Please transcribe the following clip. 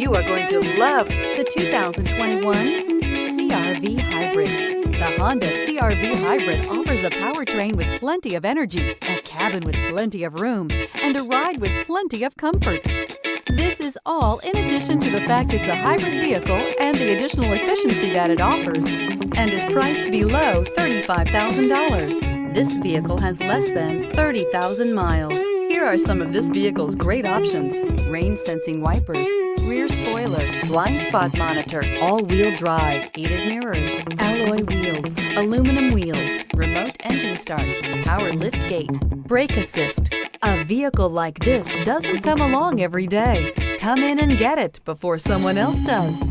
You are going to love the 2021 CR-V Hybrid. The Honda CR-V Hybrid offers a powertrain with plenty of energy, a cabin with plenty of room, and a ride with plenty of comfort. This is all in addition to the fact it's a hybrid vehicle and the additional efficiency that it offers, and is priced below $35,000. This vehicle has less than 30,000 miles. Here are some of this vehicle's great options: rain-sensing wipers, rear spoiler, blind spot monitor, all-wheel drive, heated mirrors, alloy wheels, aluminum wheels, remote engine start, power lift gate, brake assist. A vehicle like this doesn't come along every day. Come in and get it before someone else does.